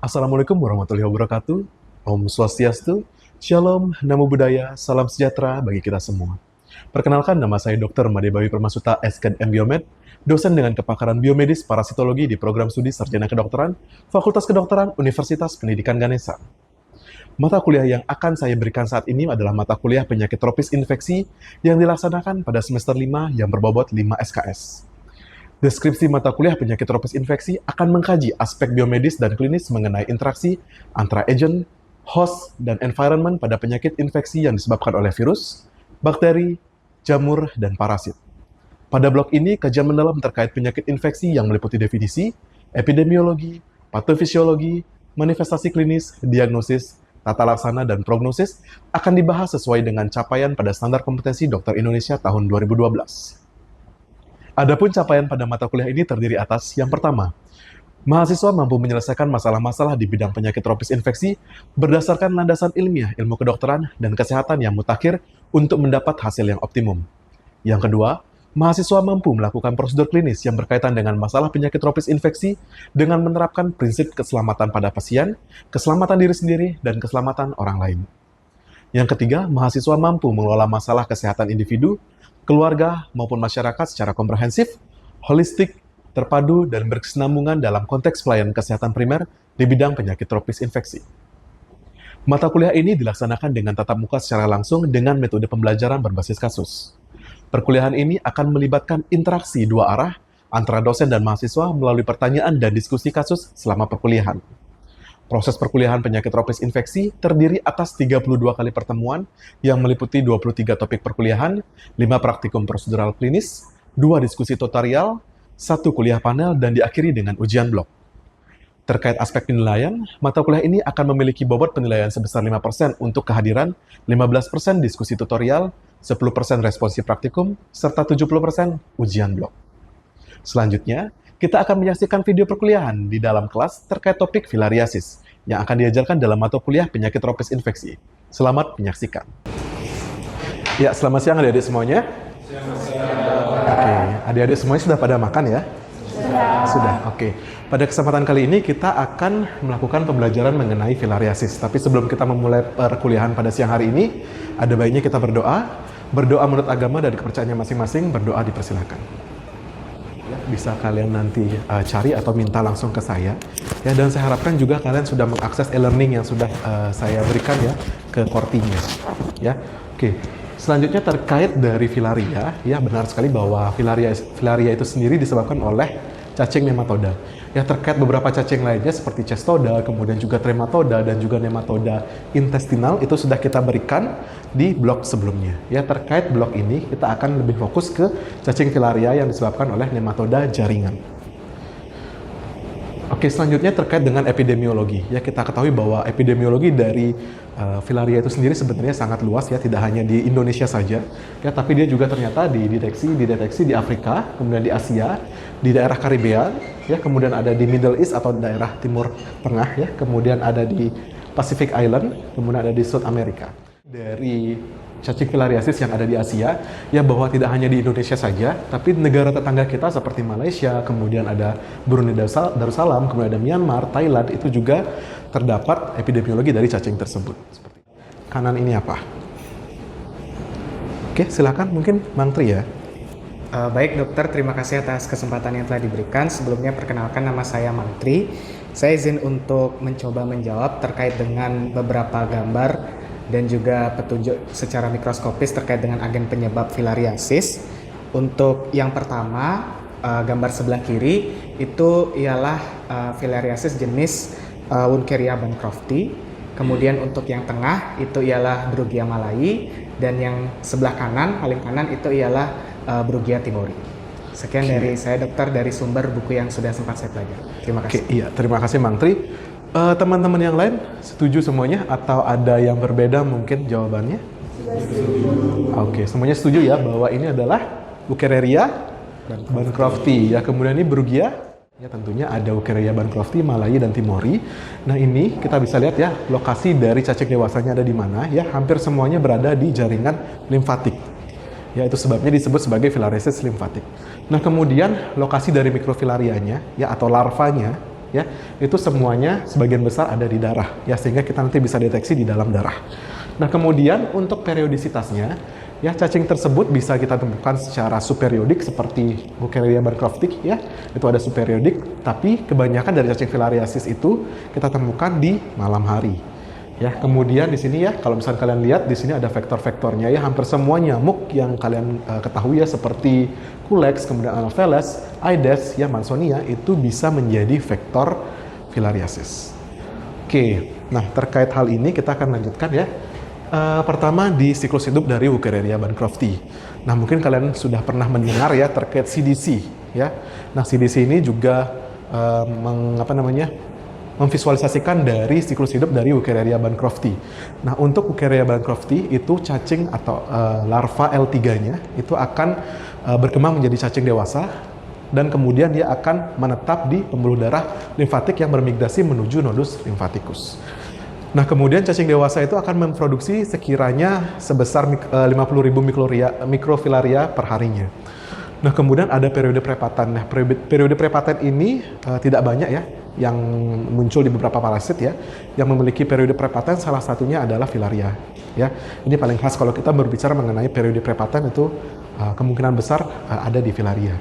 Assalamualaikum warahmatullahi wabarakatuh. Om Swastiastu, Shalom, Namo Buddhaya, Salam Sejahtera bagi kita semua. Perkenalkan, nama saya Dr. Madebawi Permasuta, SKM Biomed, dosen dengan kepakaran biomedis parasitologi di program studi Sarjana Kedokteran, Fakultas Kedokteran, Universitas Pendidikan Ganesha. Mata kuliah yang akan saya berikan saat ini adalah mata kuliah penyakit tropis infeksi yang dilaksanakan pada semester 5 yang berbobot 5 SKS. Deskripsi mata kuliah penyakit tropis infeksi akan mengkaji aspek biomedis dan klinis mengenai interaksi antara agent, host, dan environment pada penyakit infeksi yang disebabkan oleh virus, bakteri, jamur, dan parasit. Pada blok ini, kajian mendalam terkait penyakit infeksi yang meliputi definisi, epidemiologi, patofisiologi, manifestasi klinis, diagnosis, tata laksana, dan prognosis akan dibahas sesuai dengan capaian pada standar kompetensi dokter Indonesia tahun 2012. Adapun capaian pada mata kuliah ini terdiri atas yang pertama, mahasiswa mampu menyelesaikan masalah-masalah di bidang penyakit tropis infeksi berdasarkan landasan ilmiah ilmu kedokteran dan kesehatan yang mutakhir untuk mendapat hasil yang optimum. Yang kedua, mahasiswa mampu melakukan prosedur klinis yang berkaitan dengan masalah penyakit tropis infeksi dengan menerapkan prinsip keselamatan pada pasien, keselamatan diri sendiri, dan keselamatan orang lain. Yang ketiga, mahasiswa mampu mengelola masalah kesehatan individu, keluarga, maupun masyarakat secara komprehensif, holistik, terpadu, dan berkesinambungan dalam konteks pelayanan kesehatan primer di bidang penyakit tropis infeksi. Mata kuliah ini dilaksanakan dengan tatap muka secara langsung dengan metode pembelajaran berbasis kasus. Perkuliahan ini akan melibatkan interaksi dua arah antara dosen dan mahasiswa melalui pertanyaan dan diskusi kasus selama perkuliahan. Proses perkuliahan penyakit tropis infeksi terdiri atas 32 kali pertemuan yang meliputi 23 topik perkuliahan, 5 praktikum prosedural klinis, 2 diskusi tutorial, 1 kuliah panel, dan diakhiri dengan ujian blok. Terkait aspek penilaian, mata kuliah ini akan memiliki bobot penilaian sebesar 5% untuk kehadiran, 15% diskusi tutorial, 10% responsi praktikum, serta 70% ujian blok. Selanjutnya, kita akan menyaksikan video perkuliahan di dalam kelas terkait topik filariasis yang akan diajarkan dalam mata kuliah penyakit tropis infeksi. Selamat menyaksikan. Ya, selamat siang adik-adik semuanya. Oke, adik-adik semuanya sudah pada makan ya? Sudah, oke. Pada kesempatan kali ini kita akan melakukan pembelajaran mengenai filariasis. Tapi sebelum kita memulai perkuliahan pada siang hari ini, ada baiknya kita berdoa. Berdoa menurut agama dan kepercayaannya masing-masing, berdoa dipersilakan. Bisa kalian nanti cari atau minta langsung ke saya ya, dan saya harapkan juga kalian sudah mengakses e-learning yang sudah saya berikan ya ke Kortinya ya. Oke, selanjutnya terkait dari filaria ya, benar sekali bahwa filaria itu sendiri disebabkan oleh cacing nematoda ya. Terkait beberapa cacing lainnya seperti cestoda, kemudian juga trematoda dan juga nematoda intestinal itu sudah kita berikan di blog sebelumnya ya. Terkait blog ini kita akan lebih fokus ke cacing filaria yang disebabkan oleh nematoda jaringan. Oke, selanjutnya terkait dengan epidemiologi ya, kita ketahui bahwa epidemiologi dari filaria itu sendiri sebenarnya sangat luas ya, tidak hanya di Indonesia saja ya, tapi dia juga ternyata dideteksi di Afrika, kemudian di Asia, di daerah Karibia ya, kemudian ada di Middle East atau daerah Timur Tengah ya, kemudian ada di Pacific Island, kemudian ada di South America. Dari cacing filariasis yang ada di Asia ya, bahwa tidak hanya di Indonesia saja, tapi negara tetangga kita seperti Malaysia, kemudian ada Brunei Darussalam, kemudian ada Myanmar, Thailand, itu juga terdapat epidemiologi dari cacing tersebut. Kanan ini apa? Oke, silakan mungkin Bang Tri ya. Baik dokter, terima kasih atas kesempatan yang telah diberikan. Sebelumnya perkenalkan, nama saya Mantri. Saya izin untuk mencoba menjawab terkait dengan beberapa gambar dan juga petunjuk secara mikroskopis terkait dengan agen penyebab filariasis. Untuk yang pertama, gambar sebelah kiri itu ialah filariasis jenis Wuchereria bancrofti. Kemudian untuk yang tengah itu ialah Brugia malayi, dan yang sebelah kanan, paling kanan itu ialah Brugia timori. Sekian dari saya dokter, dari sumber buku yang sudah sempat saya pelajari. Terima kasih. Iya, terima kasih Bang Tri. Teman-teman yang lain setuju semuanya atau ada yang berbeda mungkin jawabannya? Oke, semuanya setuju ya bahwa ini adalah Wuchereria bancrofti ya. Kemudian ini Brugia ya, tentunya ada Wuchereria bancrofti, malayi, dan timori. Nah, ini kita bisa lihat ya lokasi dari cacing dewasanya ada di mana ya. Hampir semuanya berada di jaringan limfatik. Ya, itu sebabnya disebut sebagai filariasis limfatik. Nah, kemudian lokasi dari mikrofilarianya ya atau larvanya ya, itu semuanya sebagian besar ada di darah, ya, sehingga kita nanti bisa deteksi di dalam darah. Nah, kemudian untuk periodisitasnya, ya, cacing tersebut bisa kita temukan secara superiodik seperti Wuchereria bancrofti, ya, itu ada superiodik, tapi kebanyakan dari cacing filariasis itu kita temukan di malam hari. Ya, kemudian di sini ya, kalau misalnya kalian lihat di sini ada vektor-vektornya ya, hampir semua nyamuk yang kalian ketahui ya seperti Culex, kemudian Anopheles, Aedes, ya, Mansonia itu bisa menjadi vektor filariasis. Oke, nah terkait hal ini kita akan lanjutkan ya. Pertama di siklus hidup dari Wuchereria bancrofti. Nah, mungkin kalian sudah pernah mendengar ya terkait CDC ya. Nah, CDC ini juga memvisualisasikan dari siklus hidup dari Wuchereria bancrofti. Nah, untuk Wuchereria bancrofti itu cacing atau larva L3-nya itu akan berkembang menjadi cacing dewasa dan kemudian dia akan menetap di pembuluh darah limfatik yang bermigrasi menuju nodus limfatikus. Nah, kemudian cacing dewasa itu akan memproduksi sekiranya sebesar 50.000 mikrofilaria per harinya. Nah, kemudian ada periode prepatan. Nah, periode prepatan ini tidak banyak ya, yang muncul di beberapa parasit ya. Yang memiliki periode prepatan salah satunya adalah filaria. Ya, ini paling khas kalau kita berbicara mengenai periode prepatan itu kemungkinan besar ada di filaria.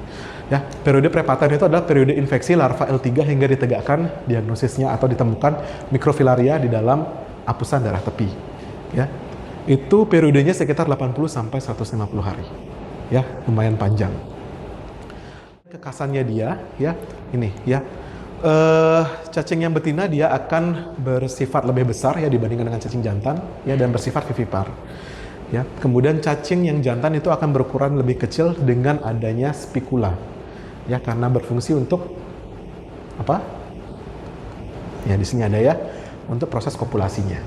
Ya, periode prepatan itu adalah periode infeksi larva L3 hingga ditegakkan diagnosisnya atau ditemukan mikrofilaria di dalam apusan darah tepi. Ya, itu periodenya sekitar 80 sampai 150 hari. Ya, lumayan panjang. Kekhasannya dia, ya, ini, ya, cacing yang betina dia akan bersifat lebih besar ya dibandingkan dengan cacing jantan, ya, dan bersifat vivipar. Ya, kemudian cacing yang jantan itu akan berukuran lebih kecil dengan adanya spikula, ya, karena berfungsi untuk apa? Ya, di sini ada ya, untuk proses kopulasinya.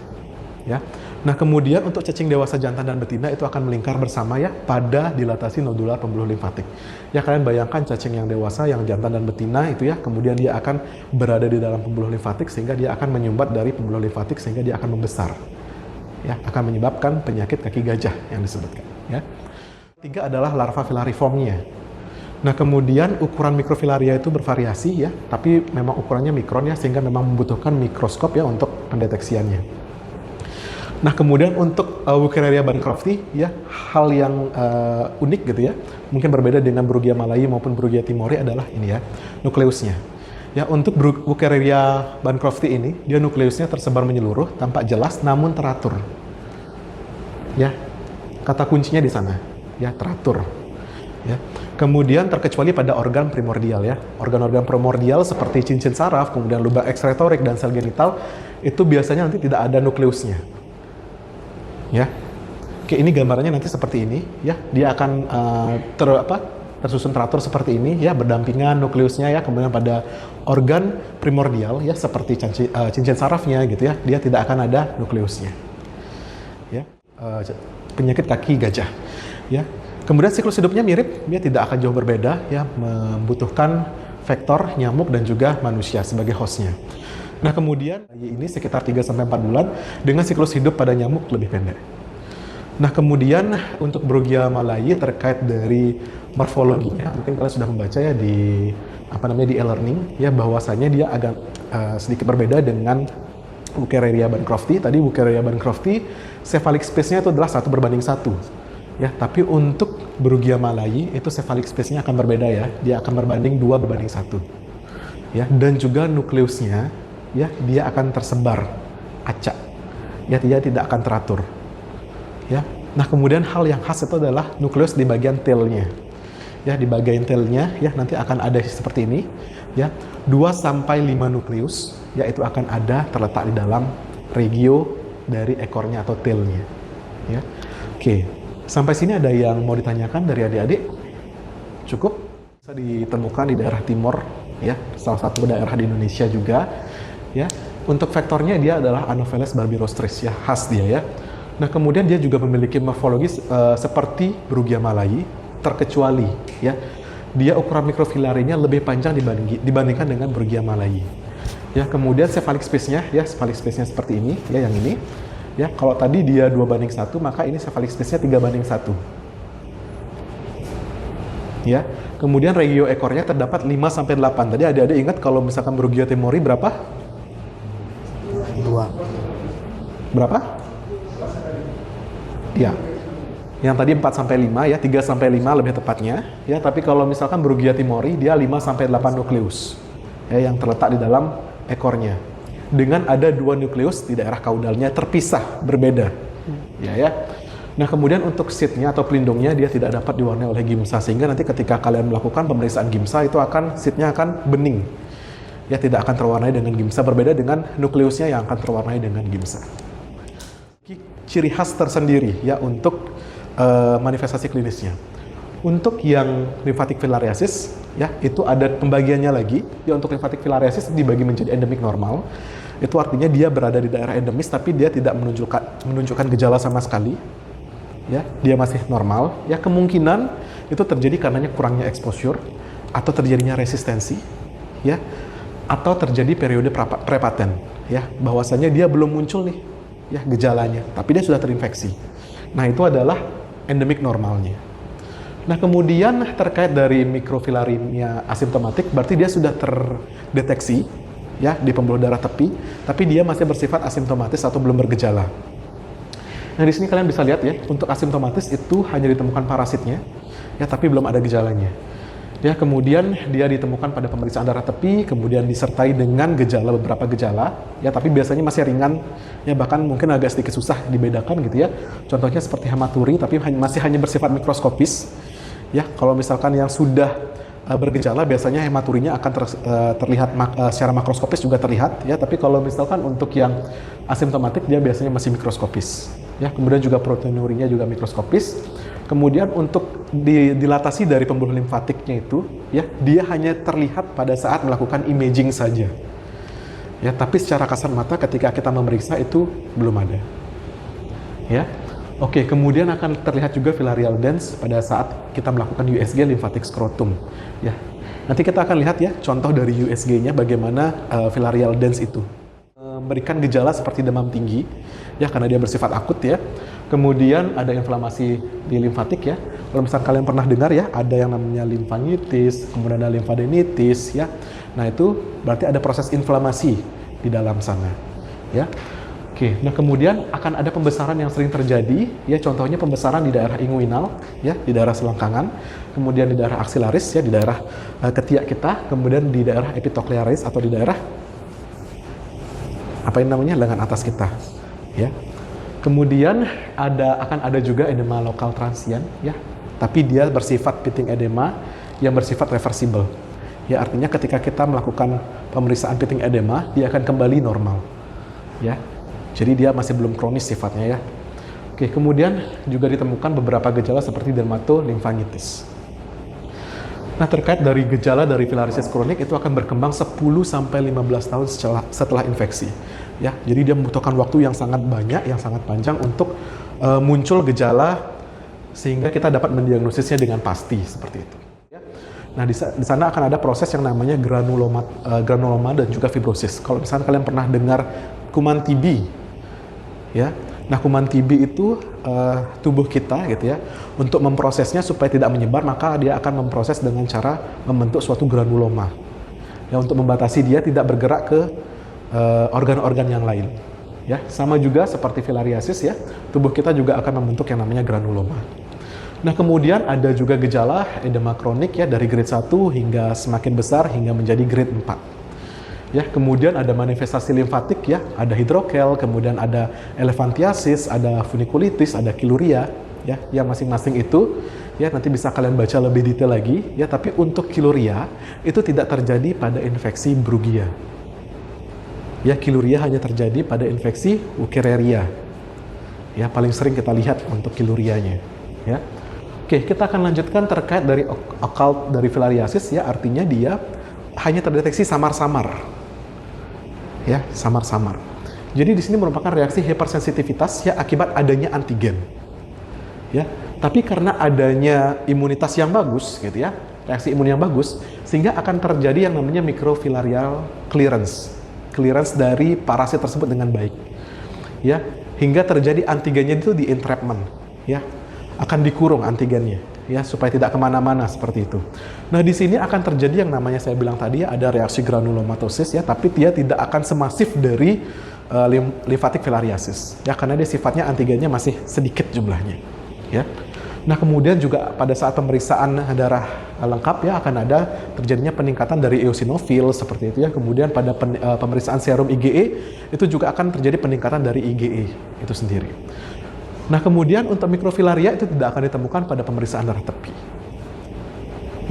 Ya. Nah, kemudian untuk cacing dewasa jantan dan betina itu akan melingkar bersama ya pada dilatasi nodular pembuluh limfatik. Ya, kalian bayangkan cacing yang dewasa, yang jantan dan betina itu ya, kemudian dia akan berada di dalam pembuluh limfatik sehingga dia akan menyumbat dari pembuluh limfatik sehingga dia akan membesar. Ya, akan menyebabkan penyakit kaki gajah yang disebutkan. Ya. Tiga adalah larva filariformnya. Nah, kemudian ukuran mikrofilaria itu bervariasi ya, tapi memang ukurannya mikron ya, sehingga memang membutuhkan mikroskop ya untuk pendeteksiannya. Nah, kemudian untuk Wuchereria bancrofti ya, hal yang unik gitu ya, mungkin berbeda dengan Brugia malayi maupun Brugia timori adalah ini ya, nukleusnya. Ya, untuk Wuchereria bancrofti ini, dia nukleusnya tersebar menyeluruh, tampak jelas namun teratur. Ya, kata kuncinya di sana, ya, teratur. Ya. Kemudian terkecuali pada organ primordial ya. Organ-organ primordial seperti cincin saraf, kemudian lubang ekstretorik dan sel genital itu biasanya nanti tidak ada nukleusnya. Ya. Oke, ini gambarannya nanti seperti ini ya. Dia akan tersusun teratur seperti ini ya, berdampingan nukleusnya ya. Kemudian pada organ primordial ya seperti cincin sarafnya gitu ya, dia tidak akan ada nukleusnya. Ya. Penyakit kaki gajah ya. Kemudian siklus hidupnya mirip, dia tidak akan jauh berbeda ya, membutuhkan vektor nyamuk dan juga manusia sebagai hostnya. Nah, kemudian ini sekitar 3-4 bulan dengan siklus hidup pada nyamuk lebih pendek. Nah, kemudian untuk Brugia malayi terkait dari morfologinya, mungkin kalian sudah membaca ya di di e-learning ya, bahwasanya dia agak sedikit berbeda dengan Wuchereria bancrofti. Tadi Wuchereria bancrofti cephalic space-nya itu adalah 1:1. Ya, tapi untuk Brugia malayi itu cephalic space-nya akan berbeda ya. Dia akan berbanding 2:1. Ya, dan juga nukleusnya ya, dia akan tersebar acak. Ya, dia tidak akan teratur. Ya. Nah, kemudian hal yang khas itu adalah nukleus di bagian tail-nya. Ya, di bagian tail-nya ya nanti akan ada seperti ini ya. 2-5 nukleus ya, itu akan ada terletak di dalam regio dari ekornya atau tail-nya. Ya. Oke. Sampai sini ada yang mau ditanyakan dari adik-adik? Cukup? Bisa ditemukan di daerah timur ya, salah satu daerah di Indonesia juga ya. Untuk vektornya dia adalah Anopheles barbirostris ya, khas dia ya. Nah, kemudian dia juga memiliki morfologis seperti Brugia malayi, terkecuali ya, dia ukuran mikrofilarinya lebih panjang dibandingkan dengan Brugia malayi. Ya, kemudian cephalic space-nya ya, cephalic space-nya seperti ini ya, yang ini. Ya, kalau tadi dia 2:1, maka ini cephalic space-nya 3:1. Ya. Kemudian regio ekornya terdapat 5-8. Tadi adik-adik ingat kalau misalkan Brugia timori berapa? 2. Berapa? Ya. Yang tadi 4-5 ya, 3-5 lebih tepatnya. Ya, tapi kalau misalkan Brugia timori dia 5-8 nukleus. Ya, yang terletak di dalam ekornya. Dengan ada 2 nukleus di daerah kaudalnya terpisah, berbeda. Ya. Nah, kemudian untuk seatnya atau pelindungnya dia tidak dapat diwarnai oleh gimsa, sehingga nanti ketika kalian melakukan pemeriksaan gimsa itu seatnya akan bening. Ya, tidak akan terwarnai dengan gimsa, berbeda dengan nukleusnya yang akan terwarnai dengan gimsa. Ciri khas tersendiri ya untuk manifestasi klinisnya. Untuk yang limfatik filariasis ya, itu ada pembagiannya lagi. Ya, untuk limfatik filariasis dibagi menjadi endemik normal. Itu artinya dia berada di daerah endemis tapi dia tidak menunjukkan gejala sama sekali. Ya, dia masih normal. Ya, kemungkinan itu terjadi karenanya kurangnya exposure atau terjadinya resistensi, ya, atau terjadi periode prepaten, ya, bahwasanya dia belum muncul nih, ya, gejalanya, tapi dia sudah terinfeksi. Nah, itu adalah endemik normalnya. Nah, kemudian terkait dari mikrofilarimia asimptomatik, berarti dia sudah terdeteksi, ya, di pembuluh darah tepi, tapi dia masih bersifat asimptomatis atau belum bergejala. Nah, di sini kalian bisa lihat ya, untuk asimptomatis itu hanya ditemukan parasitnya, ya, tapi belum ada gejalanya. Ya, kemudian dia ditemukan pada pemeriksaan darah tepi, kemudian disertai dengan beberapa gejala, ya, tapi biasanya masih ringan, ya, bahkan mungkin agak sedikit susah dibedakan gitu ya. Contohnya seperti hematuri, tapi masih hanya bersifat mikroskopis. Ya, kalau misalkan yang sudah bergejala, biasanya hematurinya akan terlihat secara makroskopis juga terlihat, ya, tapi kalau misalkan untuk yang asimptomatik dia biasanya masih mikroskopis. Ya, kemudian juga proteinurinya juga mikroskopis. Kemudian untuk dilatasi dari pembuluh limfatiknya itu, ya, dia hanya terlihat pada saat melakukan imaging saja. Ya, tapi secara kasat mata ketika kita memeriksa itu belum ada. Ya. Oke, kemudian akan terlihat juga filarial dens pada saat kita melakukan USG limfatik skrotum. Ya. Nanti kita akan lihat ya contoh dari USG-nya bagaimana filarial dens itu. Memberikan gejala seperti demam tinggi, ya, karena dia bersifat akut ya. Kemudian ada inflamasi di limfatik ya. Kalau misalnya kalian pernah dengar ya, ada yang namanya limfanitis, kemudian ada limfadenitis ya. Nah, itu berarti ada proses inflamasi di dalam sana, ya. Oke, nah kemudian akan ada pembesaran yang sering terjadi, ya, contohnya pembesaran di daerah inguinal, ya, di daerah selangkangan, kemudian di daerah aksilaris, ya, di daerah ketiak kita, kemudian di daerah epitoklearis atau di daerah lengan atas kita, ya. Kemudian akan ada juga edema lokal transient, ya, tapi dia bersifat pitting edema yang bersifat reversible. Ya, artinya ketika kita melakukan pemeriksaan pitting edema, dia akan kembali normal, ya. Jadi dia masih belum kronis sifatnya ya. Oke, kemudian juga ditemukan beberapa gejala seperti dermatolimfanitis. Nah, terkait dari gejala dari filariasis kronik itu akan berkembang 10-15 tahun setelah infeksi. Ya, jadi dia membutuhkan waktu yang sangat banyak, yang sangat panjang untuk muncul gejala sehingga kita dapat mendiagnosisnya dengan pasti seperti itu. Ya. Nah, di sana akan ada proses yang namanya granuloma dan juga fibrosis. Kalau misalnya kalian pernah dengar kuman TB, ya. Nah, kuman TB itu tubuh kita gitu ya, untuk memprosesnya supaya tidak menyebar, maka dia akan memproses dengan cara membentuk suatu granuloma. Ya, untuk membatasi dia tidak bergerak ke organ-organ yang lain. Ya, sama juga seperti filariasis ya, tubuh kita juga akan membentuk yang namanya granuloma. Nah, kemudian ada juga gejala edema kronik ya dari grade 1 hingga semakin besar hingga menjadi grade 4. Ya, kemudian ada manifestasi limfatik ya, ada hidrokel, kemudian ada elephantiasis, ada funikulitis, ada kiluria ya, yang masing-masing itu ya nanti bisa kalian baca lebih detail lagi ya, tapi untuk kiluria itu tidak terjadi pada infeksi Brugia. Ya, kiluria hanya terjadi pada infeksi Wuchereria. Ya, paling sering kita lihat untuk kilurianya ya. Oke, kita akan lanjutkan terkait dari occult dari filariasis ya, artinya dia hanya terdeteksi samar-samar. Ya, samar-samar. Jadi di sini merupakan reaksi hipersensitivitas ya akibat adanya antigen. Ya, tapi karena adanya imunitas yang bagus gitu ya, reaksi imun yang bagus, sehingga akan terjadi yang namanya microfilarial clearance dari parasit tersebut dengan baik. Ya, hingga terjadi antigennya itu di entrapment, ya. Akan dikurung antigennya. ya, supaya tidak kemana-mana seperti itu. Nah, di sini akan terjadi yang namanya saya bilang tadi ya, ada reaksi granulomatosis ya, tapi dia tidak akan semasif dari limfatik filariasis ya, karena dia sifatnya antigennya masih sedikit jumlahnya ya. Nah, kemudian juga pada saat pemeriksaan darah lengkap ya, akan ada terjadinya peningkatan dari eosinofil seperti itu ya. Kemudian pada pemeriksaan serum IgE itu juga akan terjadi peningkatan dari IgE itu sendiri. Nah, kemudian untuk mikrofilaria itu tidak akan ditemukan pada pemeriksaan darah tepi.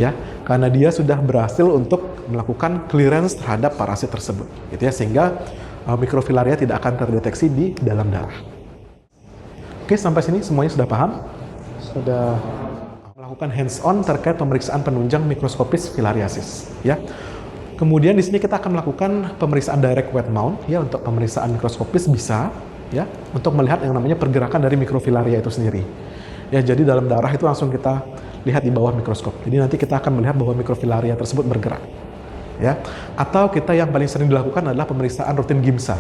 Ya, karena dia sudah berhasil untuk melakukan clearance terhadap parasit tersebut, gitu ya, sehingga mikrofilaria tidak akan terdeteksi di dalam darah. Oke, sampai sini semuanya sudah paham? Sudah melakukan hands-on terkait pemeriksaan penunjang mikroskopis filariasis, ya. Kemudian di sini kita akan melakukan pemeriksaan direct wet mount, ya, untuk pemeriksaan mikroskopis bisa, ya, untuk melihat yang namanya pergerakan dari mikrofilaria itu sendiri. Ya, jadi dalam darah itu langsung kita lihat di bawah mikroskop. Jadi nanti kita akan melihat bahwa mikrofilaria tersebut bergerak. Ya. Atau kita yang paling sering dilakukan adalah pemeriksaan rutin GIMSA.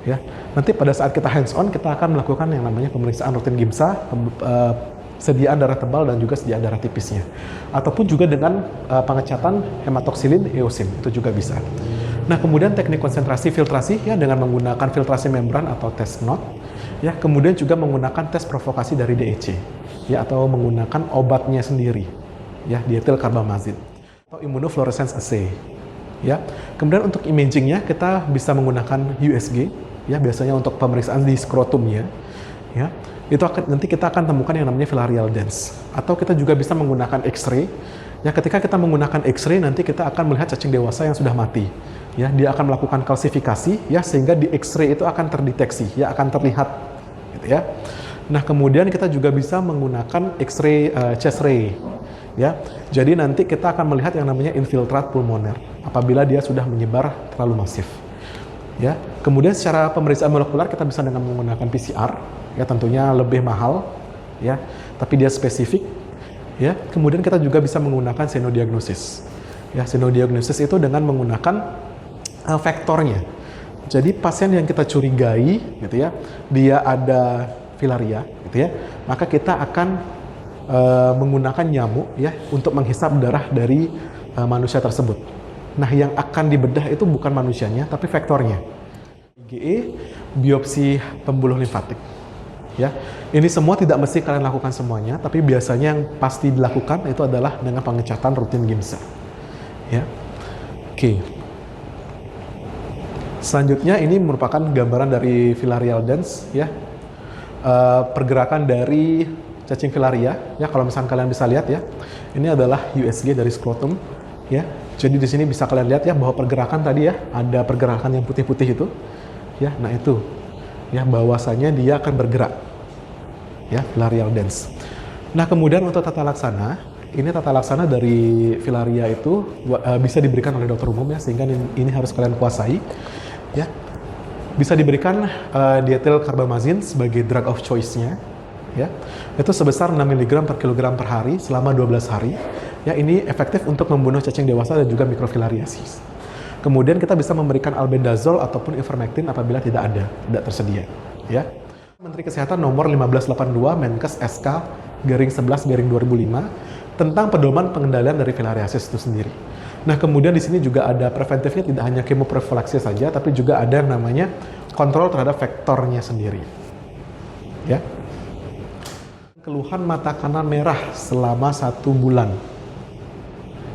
Ya. Nanti pada saat kita hands on kita akan melakukan yang namanya pemeriksaan rutin GIMSA, sediaan darah tebal dan juga sediaan darah tipisnya. Ataupun juga dengan pengecatan hematoksilin eosin, itu juga bisa. Nah, kemudian teknik konsentrasi filtrasi ya dengan menggunakan filtrasi membran atau tes knot. Ya, kemudian juga menggunakan tes provokasi dari DEC ya, atau menggunakan obatnya sendiri ya, dietil karbamazin atau immunofluorescence assay ya. Kemudian untuk imagingnya kita bisa menggunakan USG ya, biasanya untuk pemeriksaan di skrotumnya ya. Itu nanti kita akan temukan yang namanya filarial dense, atau kita juga bisa menggunakan X-ray ya. Ketika kita menggunakan X-ray nanti kita akan melihat cacing dewasa yang sudah mati ya, dia akan melakukan kalsifikasi ya, sehingga di X-ray itu akan terdeteksi ya, akan terlihat gitu ya. Nah, kemudian kita juga bisa menggunakan X-ray chest ray ya. Jadi nanti kita akan melihat yang namanya infiltrat pulmoner apabila dia sudah menyebar terlalu masif ya. Kemudian secara pemeriksaan molekular kita bisa dengan menggunakan PCR ya, tentunya lebih mahal ya, tapi dia spesifik ya. Kemudian kita juga bisa menggunakan senodiagnosis ya. Senodiagnosis itu dengan menggunakan vektornya. Jadi pasien yang kita curigai gitu ya, dia ada filaria gitu ya, maka kita akan menggunakan nyamuk ya untuk menghisap darah dari manusia tersebut. Nah, yang akan dibedah itu bukan manusianya tapi vektornya. IgE, biopsi pembuluh limfatik. Ya, ini semua tidak mesti kalian lakukan semuanya, tapi biasanya yang pasti dilakukan itu adalah dengan pengecatan rutin GIMSA. Ya, oke. Selanjutnya ini merupakan gambaran dari filarial dense, ya, pergerakan dari cacing filaria. Ya, kalau misalnya kalian bisa lihat ya, ini adalah USG dari skrotum. Ya, jadi di sini bisa kalian lihat ya bahwa pergerakan tadi ya, ada pergerakan yang putih-putih itu. Ya, nah itu. Ya, bahwasanya dia akan bergerak ya, filarial dense. Nah, kemudian untuk tata laksana, ini tata laksana dari filaria itu bisa diberikan oleh dokter umum ya, sehingga ini harus kalian kuasai ya. Bisa diberikan dietil karbamazin sebagai drug of choice-nya ya. Itu sebesar 6 mg per kilogram per hari selama 12 hari. Ya, ini efektif untuk membunuh cacing dewasa dan juga mikrofilariasis. Kemudian kita bisa memberikan albendazole ataupun ivermectin apabila tidak tersedia. Ya. Menteri Kesehatan nomor 1582 Menkes SK garing 11 garing 2005 tentang pedoman pengendalian dari filariasis itu sendiri. Nah, kemudian di sini juga ada preventifnya, tidak hanya kemoprofilaksis saja, tapi juga ada yang namanya kontrol terhadap vektornya sendiri. Ya. Keluhan mata kanan merah selama 1 bulan.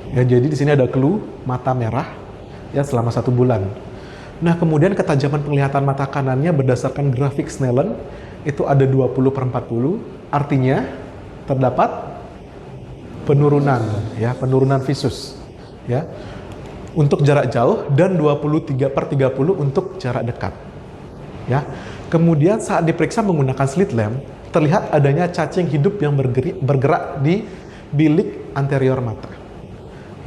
Ya, jadi di sini ada clue mata merah ya selama 1 bulan. Nah, kemudian ketajaman penglihatan mata kanannya berdasarkan grafik Snellen itu ada 20/40, artinya terdapat penurunan ya, penurunan visus ya untuk jarak jauh dan 23/30 untuk jarak dekat. Ya. Kemudian saat diperiksa menggunakan slit lamp, terlihat adanya cacing hidup yang bergerak di bilik anterior mata.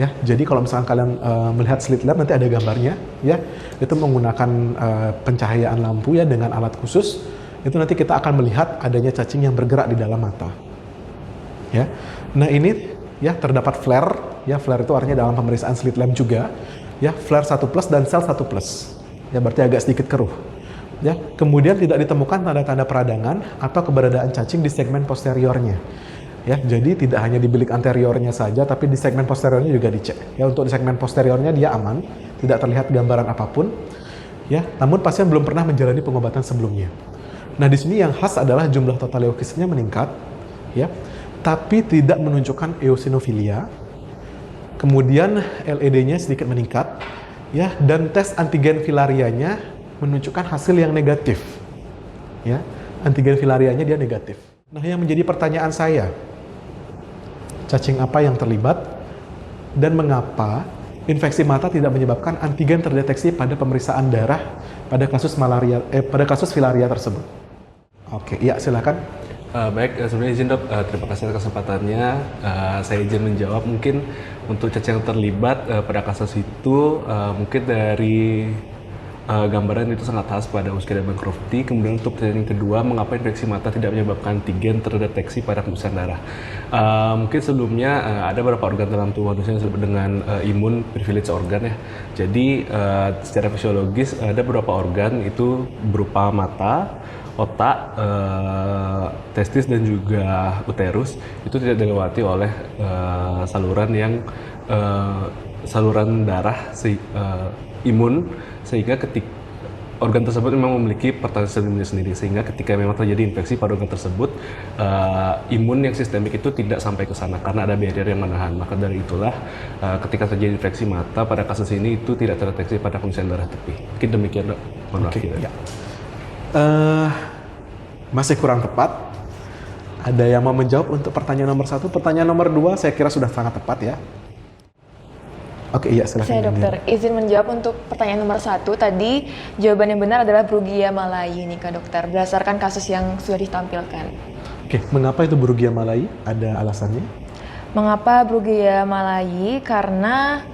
Ya, jadi kalau misalkan kalian melihat slit lamp nanti ada gambarnya ya, itu menggunakan pencahayaan lampu ya dengan alat khusus, itu nanti kita akan melihat adanya cacing yang bergerak di dalam mata. Ya. Nah, ini ya terdapat flare ya, flare itu artinya dalam pemeriksaan slit lamp juga ya, flare 1+ dan sel 1+. Ya, berarti agak sedikit keruh. Ya, kemudian tidak ditemukan tanda-tanda peradangan atau keberadaan cacing di segmen posteriornya. Ya, jadi tidak hanya di bilik anteriornya saja, tapi di segmen posteriornya juga dicek. Ya, untuk di segmen posteriornya dia aman, tidak terlihat gambaran apapun. Ya, namun pasien belum pernah menjalani pengobatan sebelumnya. Nah, di sini yang khas adalah jumlah total leukisitnya meningkat, ya, tapi tidak menunjukkan eosinofilia. Kemudian LED-nya sedikit meningkat, ya, dan tes antigen filarianya menunjukkan hasil yang negatif. Ya, antigen filarianya dia negatif. Nah, yang menjadi pertanyaan saya, cacing apa yang terlibat dan mengapa infeksi mata tidak menyebabkan antigen terdeteksi pada pemeriksaan darah pada kasus filaria tersebut? Oke, iya silakan. Baik, sebelumnya izin dok, terima kasih atas kesempatannya. Saya izin menjawab mungkin untuk cacing yang terlibat pada kasus itu mungkin dari gambaran itu sangat khas pada Escherichia bancrofti. Kemudian untuk pertanyaan kedua, mengapa infeksi mata tidak menyebabkan antigen terdeteksi pada pemeriksaan darah? Mungkin sebelumnya ada beberapa organ dalam tubuh manusia yang disebut dengan imun privilege organ ya. Jadi secara fisiologis ada beberapa organ itu berupa mata, otak, testis dan juga uterus itu tidak dilewati oleh saluran darah imun, sehingga ketika organ tersebut memang memiliki pertahanan sistem sendiri, sehingga ketika memang terjadi infeksi pada organ tersebut, imun yang sistemik itu tidak sampai ke sana karena ada barrier yang menahan. Maka dari itulah ketika terjadi infeksi mata pada kasus ini itu tidak terdeteksi pada pemeriksaan darah tepi. Mungkin demikian dok. Mohon maaf. Ya. Masih kurang tepat. Ada yang mau menjawab untuk pertanyaan nomor 1? Pertanyaan nomor 2 saya kira sudah sangat tepat ya. Oke, iya silakan. Saya dokter, izin menjawab untuk pertanyaan nomor 1. Tadi jawaban yang benar adalah Brugia malayi nih Kak dokter, berdasarkan kasus yang sudah ditampilkan. Oke, mengapa itu Brugia malayi? Ada alasannya? Mengapa Brugia malayi? Karena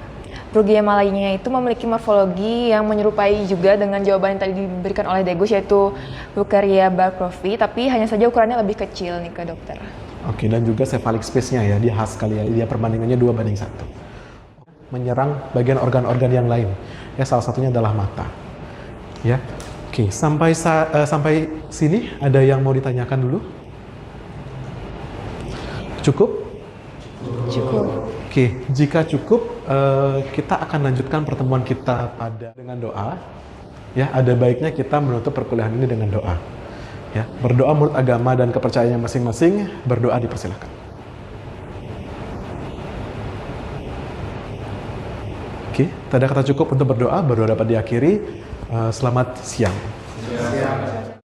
Brugia malayinya itu memiliki morfologi yang menyerupai juga dengan jawaban yang tadi diberikan oleh Degus, yaitu Escherichia bancrofti, tapi hanya saja ukurannya lebih kecil nih Kak dokter. Oke, dan juga cephalic space-nya ya, dia khas sekali ya, dia perbandingannya 2:1. Menyerang bagian organ-organ yang lain. Ya, salah satunya adalah mata. Ya. Oke, sampai sini ada yang mau ditanyakan dulu? Cukup? Cukup. Oke, jika cukup, kita akan lanjutkan pertemuan kita dengan doa. Ya, ada baiknya kita menutup perkuliahan ini dengan doa. Ya, berdoa menurut agama dan kepercayaannya masing-masing, berdoa dipersilakan. Oke, tanda kata cukup untuk berdoa, berdoa dapat diakhiri. Selamat siang.